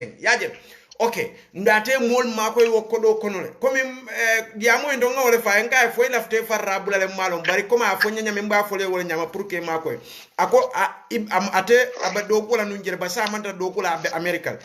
yaje okay ndate mol mako yo kodo konole komi diamo ndo ngole fa enga fo ila fte farra bulale malon bari koma afo nyanya memba fo le wala nyama pour que mako ako ate abado ko la nunjere basa manta do ko la abe america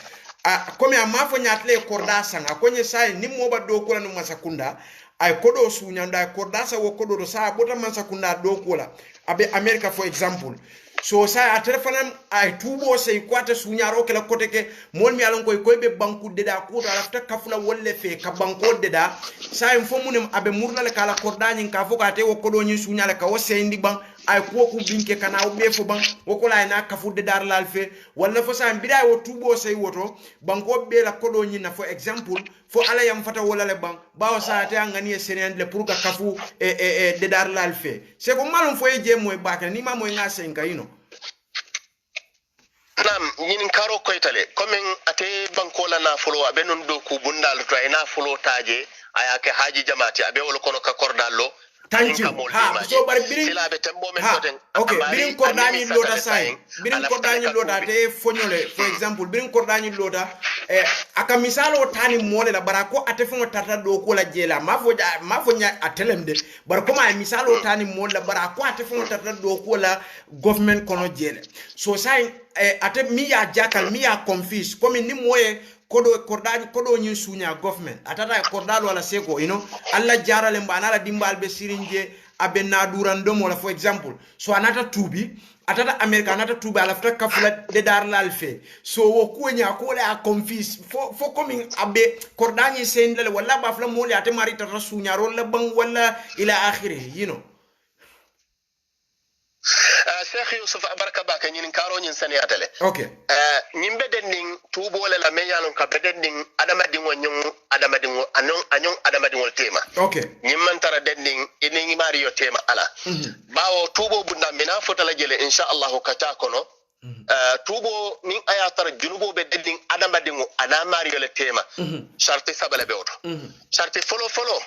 komi amafo nyatle korda sanga konye sai ni mo ba do ko la no masakunda ay kodo sunyanda korda sa wo kodo do sa bota masakunda do ko la abe america for example so sa a telephone ay tubo sey kwata sunyaro kala kote ke mol mi alon koy be banku deda ko to alafta kafula wolle fe ka banko deda sa en fomunem abe murnale kala kordañin ka foka te wo kodo nyi sunyala ka wose ndi ban ay ko ku binke kana be fo ban wo ko lay na kafu dedar lal fe wala fo sa mbida wo tubo sey woto banko be la kodo nyi na for example fo ala yam fata wala le ban bawo sa te ngani senen le pour ka kafu dedar lal fe c'est ko malon fo je moy bakana ni ma moy nga senka yino nam ñinin karo koytale comme ate bankola na folo abe non do ku bundal to ay na folo taje ayake haji jamaati abe wol kono ka kordallo thank you ha so bar birin silabe tembo men koten okay birin kordani lota sai birin kordani lota te fonyole for example birin kordani lota aka misalo tani mole la barako ate fongo tata do ko la jela mafo nya atelemde bar ko ma misalo tani mole la barako ate fongo tata do ko la government kono jele so sai ate mi ya jakal mi ya confuse comme ni moye kodo nyin sunya government atata kordalo wala seko alla jarale mbana la dimbal be sirinje abe na durando mo la for example so anata tubi atata america anata tubi ala fta kafula de dar lalfe so wo kunya ko la confuse fo coming abe kordani sendele wala bafla mo li ate mari tata sunya ro la bang wala ila akhirih Sheikh Yusuf baraka baka ñin karo ñin sani atale okay ñim beden ning tubole la meñalon ka beden ning adama dingo ñung adama dingo anon adama dingo tema okay ñim man tara den ning ini mari yo tema ala bawo tubo bunda mina fota la jele insha Allah ka ta kono tubo ning aya tara junubo be den ning adama dingo ana mari yo le tema sharti sabale be oto sharti folo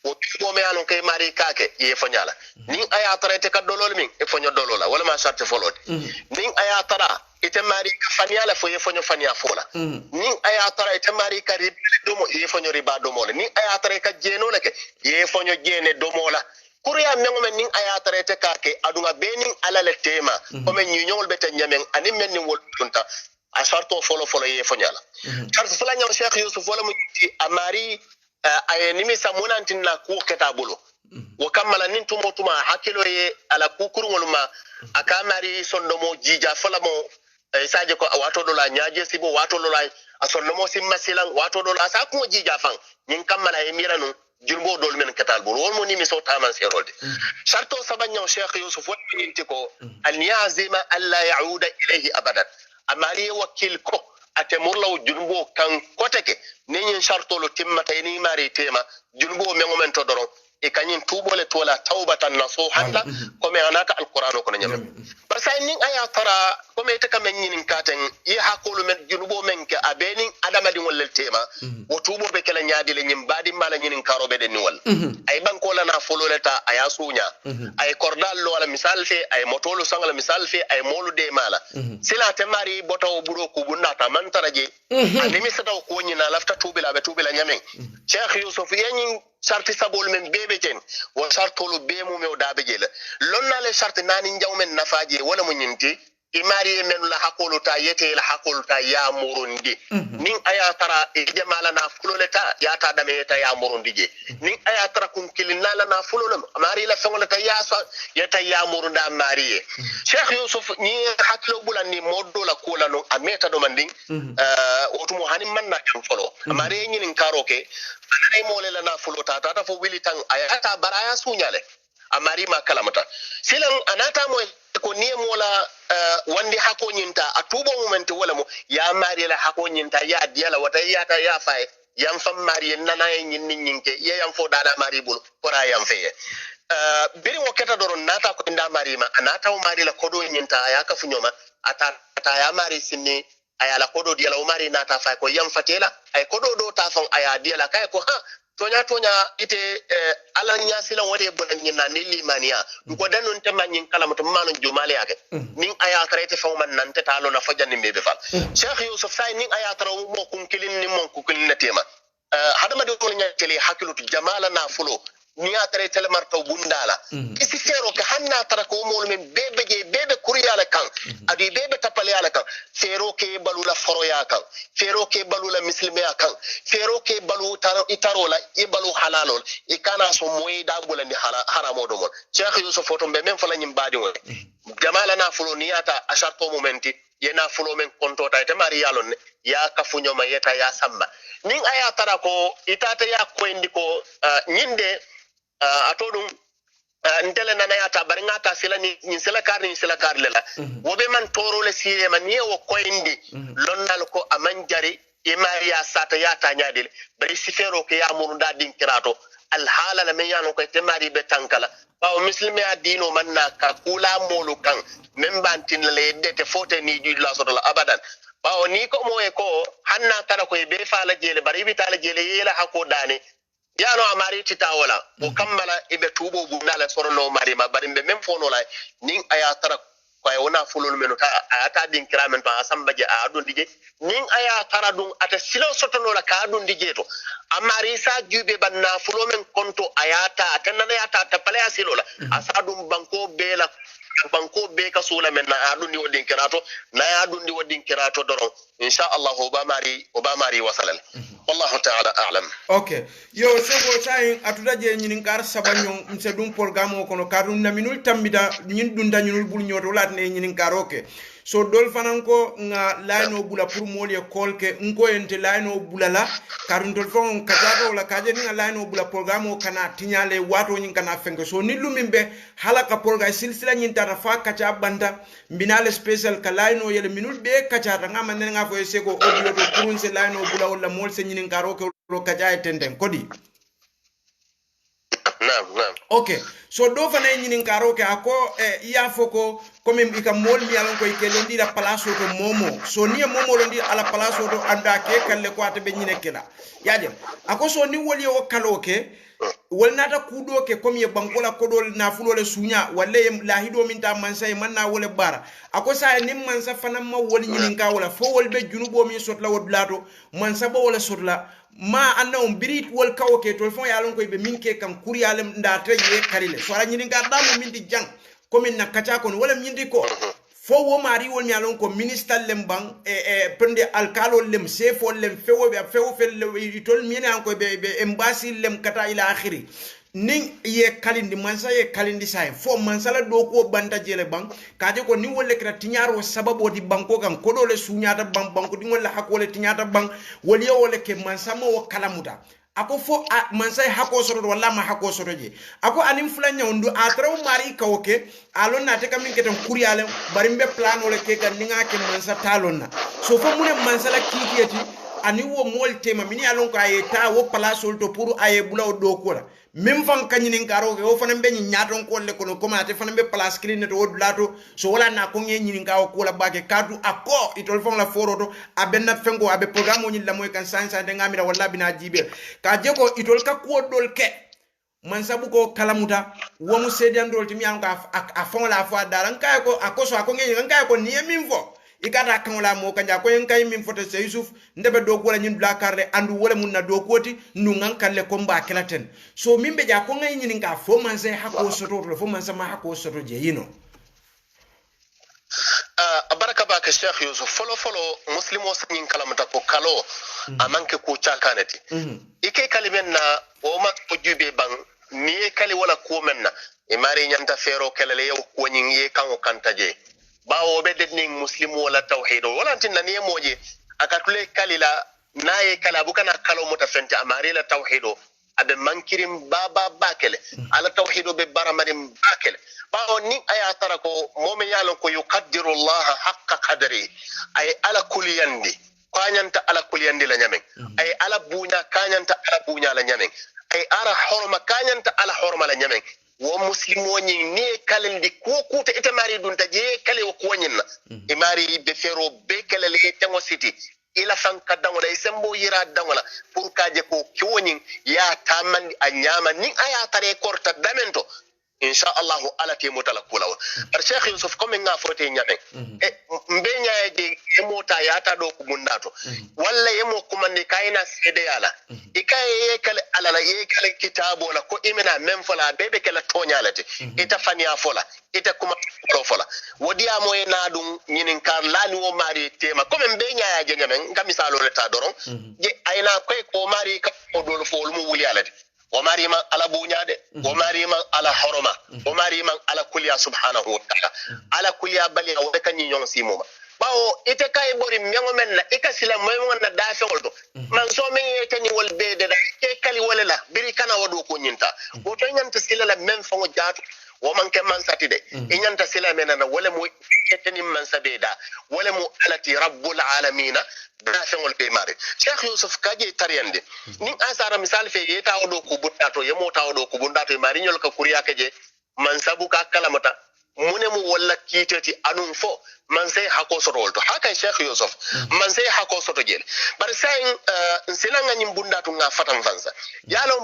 wo tubo me alon kay mari kake ye fonyala ning aya tara te ka dolol min e fonyo dolola wala ma sharti folode ning aya tara ite mari ka fanyala fo ye fonyo fanya fola ning aya tara ite mari ka ribele domo ye fonyo riba domo ning aya tara ka jeno leke ye fonyo jene domo la kuriya mengo men ning aya tara te kake adunga bening ala le tema ko men nyonyol bete nyamen ani men ni wol tunta a sharto folo ye fonyala sharti fala nyam Sheikh Yusuf wala mu amari ay nimi samunantin na ku ketabulo wo kamala nin tumo tuma hakilo ye ala kukurungol ma akamari sondomo jija falamo saje ko wato dola nyaaje sibo wato dola asondomo simma silang wato dola sa ko jija fan nin kamala e miranu jurbo dol men ketalbul wol mo nimi so taman serolde sharto sabanyo Sheikh Yusuf wol minti ko an yazima alla yauda ilayhi abadan amari wakil ko ate murlaw junbo kan koteke nenyin shartolo timmata ni mari tema junbo mengo men to doron e kanyin tubole tola tawbatan nasuhan la ko me anaka alquran ko nyame par sa nin aya tara ko me taka men nyin katen yi hakolu men junbo men ke abeni adama di wol tema wo tubo be kala nyaadi le nyim badi mala nyin karo be den wol ay banko la na fololeta aya sunya ay kordal lo wala misal fe ay motolo sangala misal fe ay molu de mala sila te mari botaw buro ku bunna ta man taraje animi sataw ko nyina lafta tubila be tubila nyamen Sheikh Yusuf yanyin sharti sabol men bebe jen wo shartolu be mu mew dabe jela lonna le sharti nani njaw men nafaje wala mu nyinti imari men la hakolu ta yete la hakolu ta ya murundi nin aya tara e jamala na fuloleta ya ta dame ta ya murundi je nin aya tara kun kilina la na fulolem amari la fengoleta ya sa yeta ya murunda mariye Sheikh Yusuf ni haklo bulan ni moddo la kula no ameta do manding otumo hanim man na kan folo amari nin karoke anay mole la na fulota ta fo wilitan ayata baraya sunyale amari ma kalamata silan anata mo ko ni mola wandi hako nyinta atubo momenti wala mo ya mari la hako nyinta ya diala wata ya ta ya fay yam fam mari nana nyin nyinke ye yam fo dada mari bul pora yam feye biri mo keta doron nata ko nda mari ma anata o mari la kodo nyinta ya ka funyoma ata ya mari sinni aya la kodo diala o mari nata fay ko yam fatela ay kodo do ta fon aya diala kay ko ha tonya ite ala nyasila wote bonan nyina ni limaniya ko danon te manyin kala to manon jumale yake nin aya tarete fawman nan te talo na fajani mebe fal Sheikh Yusuf say nin aya taraw mo kun kilin ni mon ku kilin tema hadama do ko nyatele hakilutu jamala na fulo ni atare telemar taw bundala isi fero ke hanna tara ko mol men bebe kuriyala kan adi bebe tapale ala kan fero ke balula foroya kan fero ke balula muslimiya kan fero ke balu itarola e balu halalol e kana so moy da bulandi haramo do mon Cheikh Yusuf foto be men fala nyim badi won jamala na fulo ni ata asharto momenti yena fulo men konto tay te mari yalon ne ya kafunyo ma yeta ya samba nin aya tara ko itata ya ko indi ko nyinde atodum ntele nana yata bari ngata sila ni sila kar lela wobe man toro le sire man ye wo koyndi lonnal ko amanjari e mariya sata yata nyaadil bari sifero ke ya murunda din kirato al hala la meyano ko temari be tankala bawo muslimi adino manna ka kula molu kan membantin le dete fote ni ju la soto abadan bawo ni ko moye ko hanna tara ko be fala jele bari bitala jele yela hako dane yano amari titawala o kammala ibe tubo bundala sorono mari ma bari be mem fono la nin aya tara ko ay wona fulul meno ta ata din kiramen to asambaje a adun dige nin aya tara dum ata silo sotono la ka adun dige to amari sa jube banna fulo men konto ayata tanana yata ta pale asilo la asadum banko be ka sula men na adun di wodin kirato na adun di wodin kirato doron insha Allah obamari wasalal wallahu ta'ala a'lam. Okay, yo sego say atuda je nyinin kar sabanyo mse dum programme ko no kadum na minul tambida nyin dunda nyinul bul nyoto lat ne nyinin kar okay. So dol fanan ko nga layno bula pour moli école ke nko ente layno bulala karun dol fon katato wala kaje ni layno bula programme o kana tinyale wato nyin kana fengo so ni lumimbe halaka programme silsila nyin tata fa kacha banda mbinale special ka layno yele minul be kacha nga man nga fo sego audio to kurun se layno bula wala mol se nyin karo ke ro kacha etenden kodi Naam. Okay, so do fana nyinin karo ke ako iya foko comme ika mol mi alon ko ke londi la place to momo so ni momo londi ala place to anda ke kalle ko ata be nyine kala yaje ako so ni woli o kaloke wol nata kudo ke comme ye bankola kodol na fulole sunya walle la hido min ta man say man na wole bara ako sa ni man sa fana ma woli nyinin ka wala fo wol be junubo mi sotla wodlato man sa bo wala sotla ma anna on birit wol kawoke to fon yalon ko be minke kan kuriyalem nda taje karile so ala nyini ga damo min di jang comme na kacha kon wala nyindi ko fo wo mari wol mi alon ko minister lembang pende alkalo lem sefo lem fewo be fewo fel tol mi an ko be embassy lem kata ila akhiri ning ye kalindi mansa ye kalindi say fo mansala do ko banta jele bang kaje ko ni wolle kra tinyaro sababo di banko kan ko dole sunyata banko di wolle hakole tinyata bang woli wole ke mansa mo kalamuta ako fo mansa hako soro wala ma hako soro je ako anim fulanya ndu atraw mari kawoke alon na te kamin ketan kuriyale barimbe plan wole ke kan ninga ke mansa talonna so fo mune mansa la kikiyati ani wo mol tema mini alon ko ayeta wo place to pour aye bulaw do ko la même fan kanyinin karo ke o fana be nyaton ko le kono koma te fana be place clean to wodlato so wala na ko nyinin kawo ko la bake kadu akko itol fon la foroto abenna fengo abe programme ni la moy kan sansa de ngamira wala bina jibe ka je ko itol ka ko dol ke man sabu ko kalamuta wo mu sedian dol timi an ka a fon la fo daran kay ko akoso ako ngi kay ko ni min fo ikata kan wala mo kanja ko en kay min foto se Yusuf ndebe do ko la nyin blakarle andu wala mun na do koti nu ngan kalle ko mba kelaten so min be ja ko ngay nyin nga fo man se hako soto fo man sama hako soto je yino baraka baka Sheikh Yusuf folo muslimo sanyin kalamata ko kalo amanke ko chakanati ike kalimen na o ma ko jube bang ni kali wala ko menna e mari nyanta fero kelale yow ko nyin ye kan o kantaje bawo be dedni muslimu wala tawhid wala tinna ni moje akatule kalila naye kala bukana kalo mutafenti amari la tawhid abe mankirim baba bakele ala tawhid be baramarim bakele bawo ni aya tarako momen yalon ko yuqaddiru Allah haqqa qadri ay ala kuliyandi kanyanta ala kuliyandi la nyamen ay ala bunya kanyanta ala bunya la nyamen ay ara horma kanyanta ala horma la nyamen wo muslimo ni ne kalandi ko kuta ita mari dun ta je kale ko wonyina e mari be fero be kale le tango city ila fanka dangola isembo yira dangola pour kaje ko kiwonin ya tamandi a nyama nin aya tare korta damento insha Allah ala te motala kulaw par Cheikh Yusuf comme nga fote nyame e mbe nyaaje mota yata do ko bundato walla yemo kumande kayna sede yala ikaye kale ala la kale kitabo la ko imena mem fola bebe kala tonyalate ita fania fola ita kuma fola wodiya moy nadum nyinin kar lani wo mari tema comme mbe nyaaje nyame ngamisalo leta doron je ayna koy ko mari ka odol fo mu wuli alade وماري من على بونياد وماري من على حرمة وماري من على كليا سبحانه وتعالى على كليا بلي وكني يوم سيموما باو إتكاي بوري ميمو من لا إكسلا ميمو من دافع ولدو من سومي يتني والبيد لا إكالي ولا لا بريكانا ودو كونينتا وتنين تسيلا لا من فمو جات ومن كمان ساتيدي إنين تسيلا مننا ولا مو يتني من سبيدا ولا مو التي رب العالمين dafengol be mare Cheikh Yusuf kaje tariyande nin asara misal fe yeta odo ko bundato yemota odo ko bundato mari nyol ka kuriya kaje man sabu ka kalamata munemu walla kitati anum fo man sai hako soto haka Cheikh Yusuf man sai hako soto jel bar sai silanga nyim bundato nga fatam fansa yalo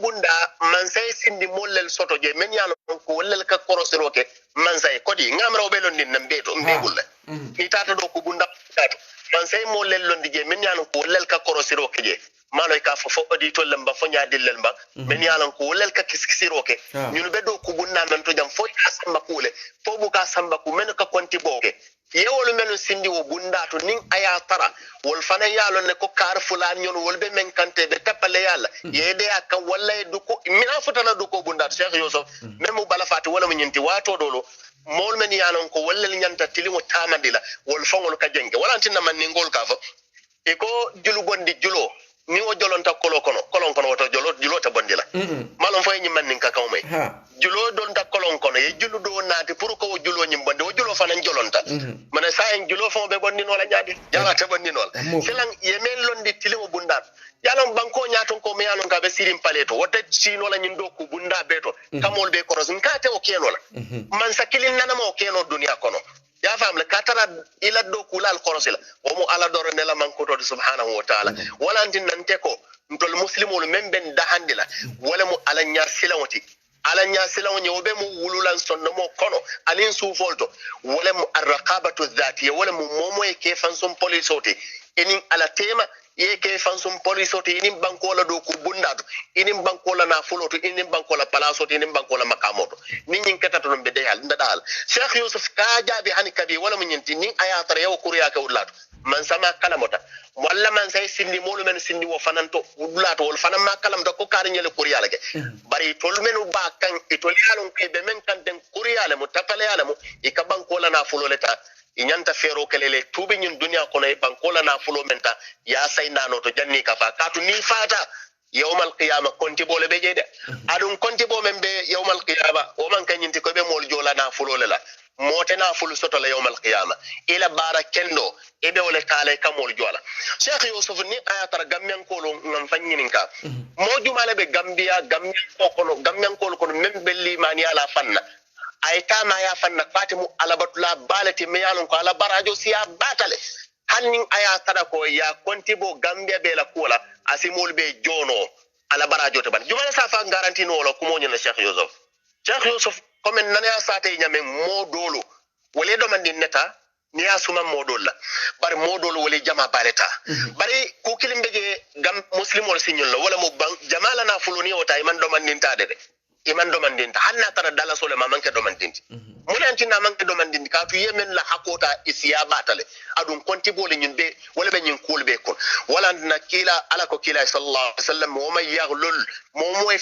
bunda man sai sindi mollel soto je men yalo ko wallal ka korosiroke man sai kodi ngamro be lon din nambeto mbegulla ni tata do ko bundato man say mo lellon dige men yalan ko lel ka korosiro keje maloy ka fo auditor lamba fo nyaadil lamba men yalan ko lel ka kiskisiro ke ñun be do ko bunna nan to jam fo asamba kule fo bu ka samba ku men ka konti boke yewolu menu sindi wo bunda to nin aya tara wol fana yalon ne ko kar fulan ñon wol be men kante be tapale yalla yede aka walla du ko mina futana du ko bunda Cheikh Yusuf memu bala fati wala mu ñinti wato dolo mol men yanon ko wallal nyanta tilimo tamandila wol fongol ka jenge wala tinna man ni ngol ka fo e ko julu bondi julo ni o jolonta kolon kono woto julo ta bondila malon fay nyimman nin ka kawmay julo don ta kolon kono e julu do naati pour ko julo nyim bonde o julo fanan jolonta man sa en julo fo be bonni no la nyaadi jala ta bonni no selan yemen londi tilimo bundat yalon banko nyaton ko me yalon ka be sirim paleto wota chino la nyindo ko bunda beto kamol be koros nkate o keno la man sakilin nanama o keno dunia kono ya fam la katara ila do kulal korosila o mo ala doro ne la man ko to subhanahu wa ta'ala wala antin nante ko ntol muslimul memben dahandila wala mu ala nya silawati ala nya silaw nyobe mu wululan sonno mo kono alin sufolto wala mu arraqabatu dhatiya wala mu momo e ke fansum polisote enin ala tema ye ke fansum polisote enin bankola do ko bundado enin bankola na fuloto enin bankola palasote enin bankola makamoto nin nyin katato no be deyal ndadal Cheikh Yusuf ka jabi hani kabi wala mu nyinti nin ayatara yaw kuriya ka wulato man sama kalamota walla man say sindi molu men sindi wo fananto wulato wol fanam ma kalamta ko kar nyele kuriya lake bari tol menu ba kan itol yalon ke be men kan den kuriya le mu tapale yala mu e ka bankola na fuloleta inyanta fero kelele tubi nyun dunia kono e bankola na fulo menta ya say nano to janni ka fa katu ni fata yawmal qiyamah konti bole be jede adun konti bo men be yawmal qiyamah o man kanyinti ko be mol jola na fulo lela motena fulu soto la yawmal qiyamah ila barakendo ebe wala kale kamol jola Cheikh Yusuf ni ayatar gamyan ko ngam fanyinin ka mo jumale be gambian ko kono men belli mani ala fanna ay tama ya fanna fatimu ala batula balati me yalon ko ala barajo siya batale hannin aya tada ko ya kontibo gambia be la kola asimul be jono ala barajo to ban jumala sa fa garanti no wala ko mo nyina Cheikh Yusuf comme nana sate nyame modolo wala do man neta ni asuma modol la bari modol wala jama baleta bari ko kilimbeje gam muslim wala signol wala mo jamala na fuluni wata iman do man nintade de iman domandinta hanna tara dala sole ma manke domandinti munanti na manke domandinti ka tu yemen la hakota isiya batale adun konti bole nyinde wala be nyin kulbe kon wala na kila ala ko kila sallallahu alaihi wasallam mo may yaghlul mo moy